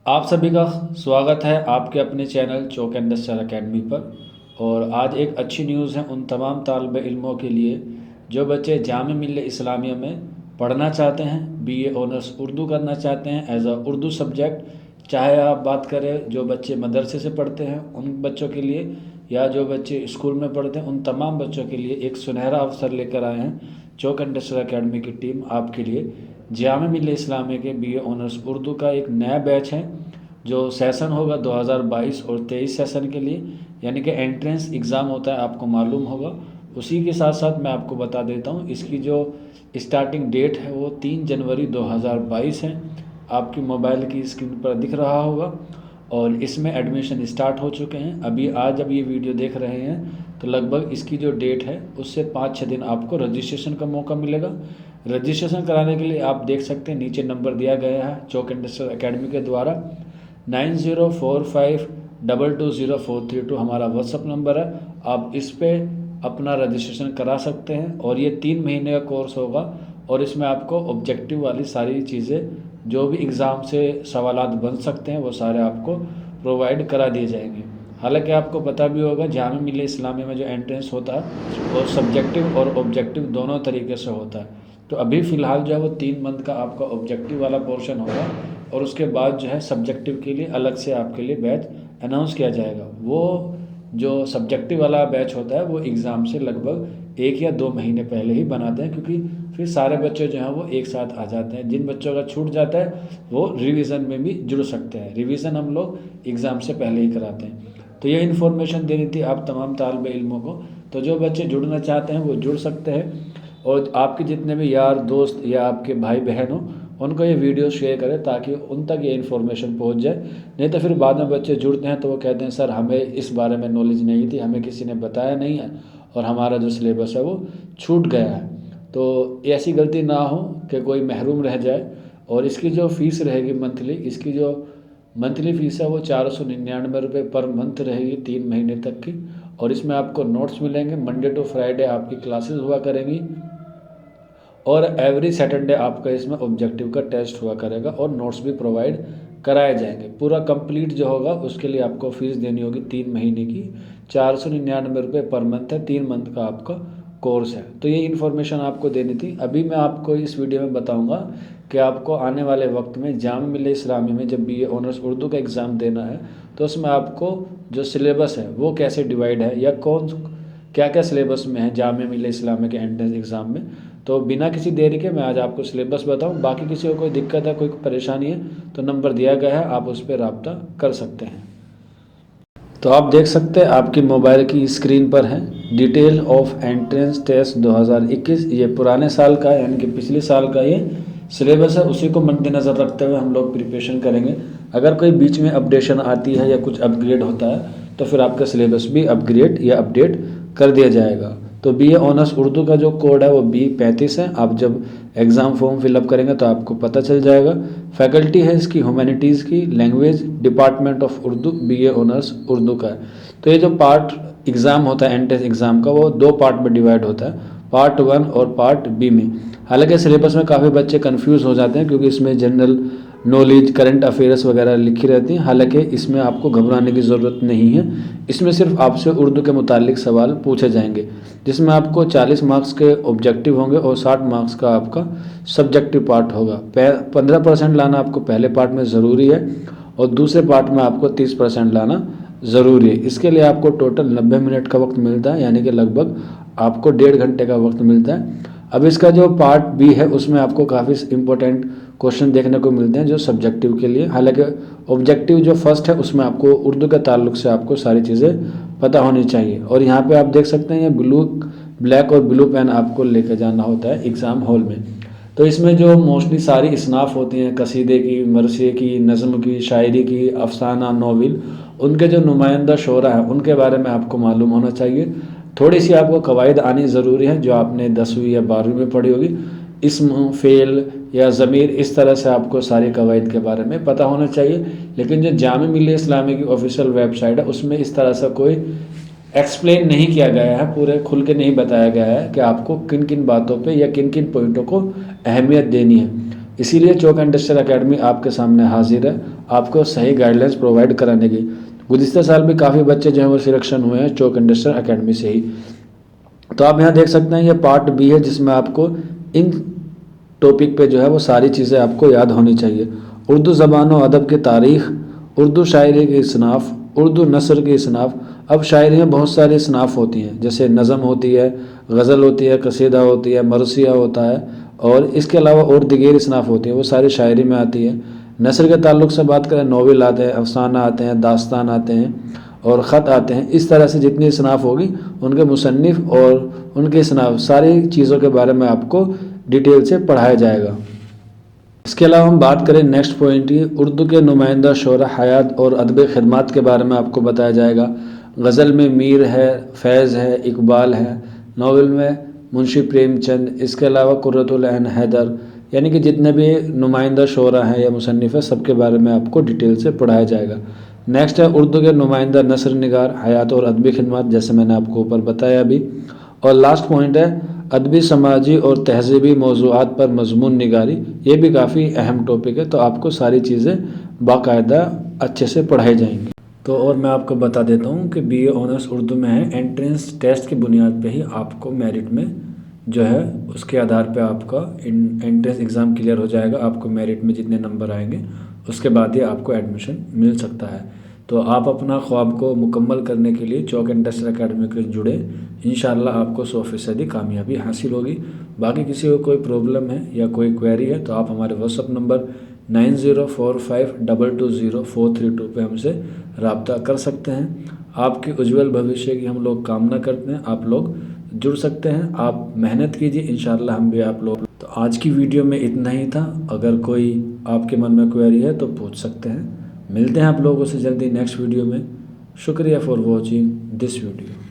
आप सभी का स्वागत है आपके अपने चैनल चौक इंडस्ट्रियल एकेडमी पर। और आज एक अच्छी न्यूज़ है उन तमाम तालिब इल्मों के लिए जो बच्चे जामिया मिल्लिया इस्लामिया में पढ़ना चाहते हैं, बीए ऑनर्स उर्दू करना चाहते हैं एज अ उर्दू सब्जेक्ट। चाहे आप बात करें जो बच्चे मदरसे से पढ़ते हैं उन बच्चों के लिए, या जो बच्चे स्कूल में पढ़ते हैं, उन तमाम बच्चों के लिए एक सुनहरा अवसर लेकर आए हैं चौक इंडस्ट्रियल एकेडमी की टीम आपके लिए। जामिया मिल्लिया इस्लामिया के बीए ऑनर्स उर्दू का एक नया बैच है जो सेशन होगा 2022 और 23 सेशन के लिए, यानी कि एंट्रेंस एग्ज़ाम होता है, आपको मालूम होगा। उसी के साथ साथ मैं आपको बता देता हूँ इसकी जो स्टार्टिंग डेट है वो 3 जनवरी 2022 है, आपकी मोबाइल की स्क्रीन पर दिख रहा होगा। और इसमें एडमिशन स्टार्ट हो चुके हैं। अभी आज जब ये वीडियो देख रहे हैं तो लगभग इसकी जो डेट है उससे 5-6 दिन आपको रजिस्ट्रेशन का मौका मिलेगा। रजिस्ट्रेशन कराने के लिए आप देख सकते हैं नीचे नंबर दिया गया है चौक इंडस्ट्रियल एकेडमी के द्वारा। 9045220432 हमारा व्हाट्सअप नंबर है। आप इस पर अपना रजिस्ट्रेशन करा सकते हैं और ये 3 महीने का कोर्स होगा। और इसमें आपको ऑब्जेक्टिव वाली सारी चीज़ें जो भी एग्ज़ाम से सवालात बन सकते हैं वो सारे आपको प्रोवाइड करा दिए जाएंगे। हालांकि आपको पता भी होगा जामिया मिल्लिया इस्लामिया में जो एंट्रेंस होता है वो सब्जेक्टिव और ऑब्जेक्टिव दोनों तरीके से होता है। तो अभी फ़िलहाल जो है वो 3 मंथ का आपका ऑब्जेक्टिव वाला पोर्शन होगा और उसके बाद जो है सब्जेक्टिव के लिए अलग से आपके लिए बैच अनाउंस किया जाएगा। वो जो सब्जेक्टिव वाला बैच होता है वो एग्ज़ाम से लगभग 1 या 2 महीने पहले ही बनाते हैं, क्योंकि फिर सारे बच्चे जो हैं वो एक साथ आ जाते हैं। जिन बच्चों का छूट जाता है वो रिवीजन में भी जुड़ सकते हैं। रिवीजन हम लोग एग्ज़ाम से पहले ही कराते हैं। तो ये इन्फॉर्मेशन देनी थी आप तमाम तालिब इल्मों को। तो जो बच्चे जुड़ना चाहते हैं वो जुड़ सकते हैं और आपके जितने भी यार दोस्त या आपके भाई बहन हो उनको ये वीडियो शेयर करें ताकि उन तक ये इन्फॉर्मेशन पहुंच जाए। नहीं तो फिर बाद में बच्चे जुड़ते हैं तो वो कहते हैं सर हमें इस बारे में नॉलेज नहीं थी, हमें किसी ने बताया नहीं है और हमारा जो सिलेबस है वो छूट गया है। तो ऐसी गलती ना हो कि कोई महरूम रह जाए। और इसकी जो फ़ीस रहेगी मंथली, इसकी जो मंथली फ़ीस है वो 499 रुपये पर मंथ रहेगी 3 महीने तक की। और इसमें आपको नोट्स मिलेंगे, मंडे टू फ्राइडे आपकी क्लासेस हुआ करेंगी और एवरी सैटरडे आपका इसमें ऑब्जेक्टिव का टेस्ट हुआ करेगा और नोट्स भी प्रोवाइड कराए जाएंगे। पूरा कंप्लीट जो होगा उसके लिए आपको फ़ीस देनी होगी 3 महीने की, 499 रुपये पर मंथ है, 3 मंथ का आपका कोर्स है। तो ये इन्फॉर्मेशन आपको देनी थी। अभी मैं आपको इस वीडियो में बताऊंगा कि आपको आने वाले वक्त में जामिया मिल्लिया इस्लामिया में जब बीए ऑनर्स उर्दू का एग्ज़ाम देना है तो उसमें आपको जो सिलेबस है वो कैसे डिवाइड है या कौन क्या क्या सिलेबस में है जामिया मिल्लिया इस्लामिया के एंट्रेंस एग्ज़ाम में। तो बिना किसी देरी के मैं आज आपको सिलेबस बताऊं। बाकी किसी को कोई दिक्कत है, कोई परेशानी है तो नंबर दिया गया है, आप उस पर रब्ता कर सकते हैं। तो आप देख सकते हैं आपकी मोबाइल की स्क्रीन पर है डिटेल ऑफ एंट्रेंस टेस्ट 2021। ये पुराने साल का यानी कि पिछले साल का ये सिलेबस है, उसी को मद्देनज़र रखते हुए हम लोग प्रिपरेशन करेंगे। अगर कोई बीच में अपडेशन आती है या कुछ अपग्रेड होता है तो फिर आपका सिलेबस भी अपग्रेड या अपडेट कर दिया जाएगा। तो बीए ऑनर्स उर्दू का जो कोड है वो B35 है। आप जब एग्ज़ाम फॉर्म फिलअप करेंगे तो आपको पता चल जाएगा। फैकल्टी है इसकी ह्यूमैनिटीज़ की, language department of Urdu, BA honours Urdu का है। तो ये जो पार्ट एग्ज़ाम होता है एंट्रेंस एग्ज़ाम का वो 2 पार्ट में डिवाइड होता है, पार्ट 1 और पार्ट B में। हालांकि सिलेबस में काफ़ी बच्चे कन्फ्यूज़ हो जाते हैं क्योंकि इसमें जनरल नॉलेज, करंट अफेयर्स वगैरह लिखी रहती हैं। हालांकि इसमें आपको घबराने की ज़रूरत नहीं है। इसमें सिर्फ आपसे उर्दू के मुतालिक सवाल पूछे जाएंगे जिसमें आपको 40 मार्क्स के ऑब्जेक्टिव होंगे और 60 मार्क्स का आपका सब्जेक्टिव पार्ट होगा। 15% लाना आपको पहले पार्ट में ज़रूरी है और दूसरे पार्ट में आपको 30% लाना ज़रूरी है। इसके लिए आपको टोटल 90 मिनट का वक्त मिलता है, यानी कि लगभग आपको 1.5 घंटे का वक्त मिलता है। अब इसका जो पार्ट B है उसमें आपको काफ़ी इंपॉर्टेंट क्वेश्चन देखने को मिलते हैं जो सब्जेक्टिव के लिए। हालांकि ऑब्जेक्टिव जो फर्स्ट है उसमें आपको उर्दू के ताल्लुक से आपको सारी चीज़ें पता होनी चाहिए। और यहाँ पे आप देख सकते हैं ये ब्लैक और ब्लू पेन आपको लेकर जाना होता है एग्ज़ाम हॉल में। तो इसमें जो मोस्टली सारी इसनाफ होती हैं, कसीदे की, मरसिए की, नज़्म की, शायरी की, अफसाना, नॉविल, उनके जो नुमाइंदा शोरा हैं उनके बारे में आपको मालूम होना चाहिए। थोड़ी सी आपको कवायद आनी ज़रूरी है जो आपने 10वीं या 12वीं में पढ़ी होगी। इस्म, फ़ेल या ज़मीर, इस तरह से आपको सारी कवायद के बारे में पता होना चाहिए। लेकिन जो जामिया मिल्लिया इस्लामिया की ऑफिशियल वेबसाइट है उसमें इस तरह से कोई एक्सप्लेन नहीं किया गया है, पूरे खुल के नहीं बताया गया है कि आपको किन किन बातों पे या किन किन पॉइंटों को अहमियत देनी है। इसीलिए चौक इंडस्ट्रियल एकेडमी आपके सामने हाजिर है, आपको सही गाइडलाइंस प्रोवाइड कराने की। गुज़िश्ता साल भी काफ़ी बच्चे जो हैं वो सिलेक्शन हुए हैं चौक इंडस्ट्रियल एकेडमी से ही। तो आप यहाँ देख सकते हैं ये पार्ट बी है, जिसमें आपको इन टॉपिक पे जो है वो सारी चीज़ें आपको याद होनी चाहिए। उर्दू ज़बान व अदब की तारीख़, उर्दू शायरी की इसनाफ़, उर्दू नसर की इसनाफ़। अब शायरी में बहुत सारी इसनाफ़ होती हैं, जैसे नज़म होती है, गज़ल होती है, कसीदा होती है, मरसिया होता है, और इसके अलावा और दिगेर इसनाफ़ होती है, वो सारी शायरी में आती है। नसर के ताल्लुक़ से बात करें, नोवेल आते हैं, अफसाना आते हैं, दास्तान आते हैं और ख़त आते हैं। इस तरह से जितनी इसनाफ़ होगी उनके मुसन्निफ़ और उनके इसनाफ़ सारी चीज़ों के बारे में आपको डिटेल से पढ़ाया जाएगा। इसके अलावा हम बात करें नेक्स्ट पॉइंट की, उर्दू के नुमाइंदा शोरा हयात और अदब खिदमात के बारे में आपको बताया जाएगा। गज़ल में मीर है, फैज़ है, इकबाल है, नावल में मुंशी प्रेमचंद, इसके अलावा कुर्रतुल ऐन हैदर, यानी कि जितने भी नुमाइंदा शोरा हैं या मुसन्निफ़ हैं सबके बारे में आपको डिटेल से पढ़ाया जाएगा। नेक्स्ट है उर्दू के नुमाइंदा नसर निगार, हयात और अदबी खिदमत, जैसे मैंने आपको ऊपर बताया अभी। और लास्ट पॉइंट है अदबी, समाजी और तहज़ीबी मौज़ूआत पर मज़मून निगारी। ये भी काफ़ी अहम टॉपिक है, तो आपको सारी चीज़ें बाकायदा अच्छे से पढ़ाई जाएंगी। तो और मैं आपको बता देता हूँ कि बीए ऑनर्स उर्दू में है, एंट्रेंस टेस्ट की बुनियाद पे ही आपको मेरिट में जो है उसके आधार पे आपका एंट्रेंस एग्ज़ाम क्लियर हो जाएगा। आपको मेरिट में जितने नंबर आएंगे उसके बाद ही आपको एडमिशन मिल सकता है। तो आप अपना ख्वाब को मुकम्मल करने के लिए चौक इंडस्ट्रियल एकेडमी के जुड़े, इंशाल्लाह आपको 100% कामयाबी हासिल होगी। बाकी किसी को कोई प्रॉब्लम है या कोई क्वेरी है तो आप हमारे व्हाट्सअप नंबर 9045220432 पे हमसे रब्ता कर सकते हैं। आपके उज्जवल भविष्य की हम लोग कामना करते हैं। आप लोग जुड़ सकते हैं, आप मेहनत कीजिए, इंशाल्लाह हम भी आप लोग। तो आज की वीडियो में इतना ही था। अगर कोई आपके मन में क्वेरी है तो पूछ सकते हैं। मिलते हैं आप लोगों से जल्दी नेक्स्ट वीडियो में। शुक्रिया फॉर वॉचिंग दिस वीडियो।